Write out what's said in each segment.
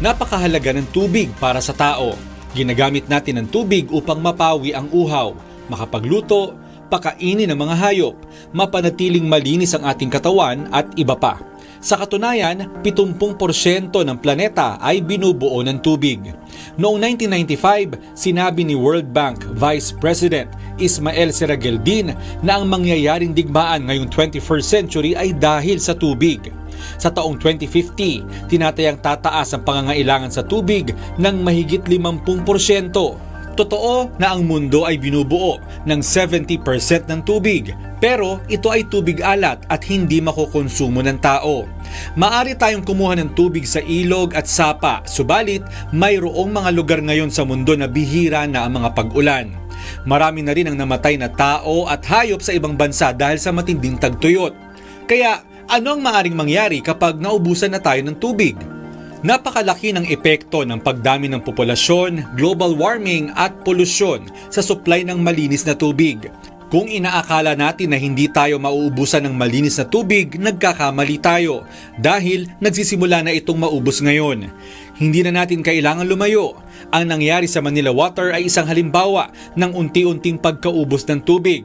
Napakahalaga ng tubig para sa tao. Ginagamit natin ang tubig upang mapawi ang uhaw, makapagluto, pakainin ng mga hayop, mapanatiling malinis ang ating katawan at iba pa. Sa katunayan, 70% ng planeta ay binubuo ng tubig. Noong 1995, sinabi ni World Bank Vice President Ismael Serageldin na ang mangyayaring digmaan ngayong 21st century ay dahil sa tubig. Sa taong 2050, tinatayang tataas ang pangangailangan sa tubig ng mahigit 50%. Totoo na ang mundo ay binubuo ng 70% ng tubig, pero ito ay tubig alat at hindi makukonsumo ng tao. Maari tayong kumuha ng tubig sa ilog at sapa, subalit mayroong mga lugar ngayon sa mundo na bihira na ang mga pag-ulan. Marami na rin ang namatay na tao at hayop sa ibang bansa dahil sa matinding tagtuyot. Kaya ano ang maaring mangyari kapag naubusan na tayo ng tubig? Napakalaki ng epekto ng pagdami ng populasyon, global warming at polusyon sa supply ng malinis na tubig. Kung inaakala natin na hindi tayo mauubusan ng malinis na tubig, nagkakamali tayo dahil nagsisimula na itong maubos ngayon. Hindi na natin kailangan lumayo. Ang nangyari sa Manila Water ay isang halimbawa ng unti-unting pagkaubos ng tubig.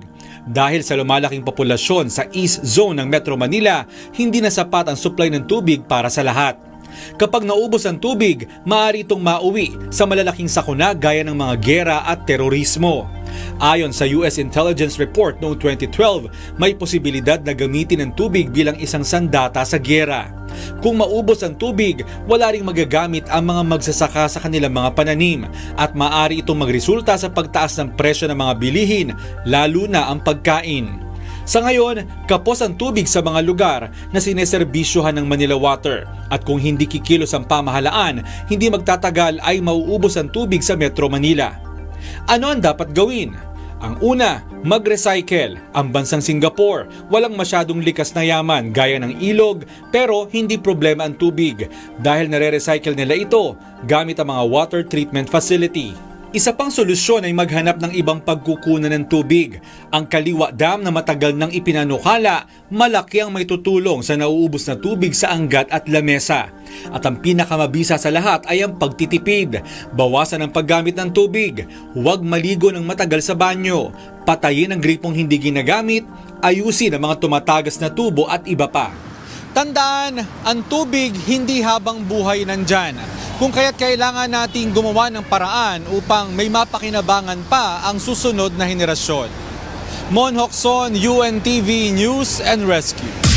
Dahil sa lumalaking populasyon sa East Zone ng Metro Manila, hindi na sapat ang supply ng tubig para sa lahat. Kapag naubos ang tubig, maaari itong mauwi sa malalaking sakuna gaya ng mga giyera at terorismo. Ayon sa US Intelligence Report noong 2012, may posibilidad na gamitin ang tubig bilang isang sandata sa giyera. Kung maubos ang tubig, wala ring magagamit ang mga magsasaka sa kanilang mga pananim at maaari itong magresulta sa pagtaas ng presyo ng mga bilihin, lalo na ang pagkain. Sa ngayon, kapos ang tubig sa mga lugar na sineserbisyohan ng Manila Water at kung hindi kikilos ang pamahalaan, hindi magtatagal ay mauubos ang tubig sa Metro Manila. Ano ang dapat gawin? Ang una, mag-recycle. Ang bansang Singapore, walang masyadong likas na yaman gaya ng ilog pero hindi problema ang tubig dahil nare-recycle nila ito gamit ang mga water treatment facility. Isa pang solusyon ay maghanap ng ibang pagkukunan ng tubig. Ang Kaliwa Dam na matagal nang ipinanukala, malaki ang may tutulong sa nauubos na tubig sa Angat at Lamesa. At ang pinakamabisa sa lahat ay ang pagtitipid. Bawasan ang paggamit ng tubig. Huwag maligo ng matagal sa banyo. Patayin ang gripong hindi ginagamit. Ayusin ang mga tumatagas na tubo at iba pa. Tandaan, ang tubig hindi habang buhay nandyan. Kung kaya't kailangan nating gumawa ng paraan upang may mapakinabangan pa ang susunod na henerasyon. Mon Hocson, UNTV News and Rescue.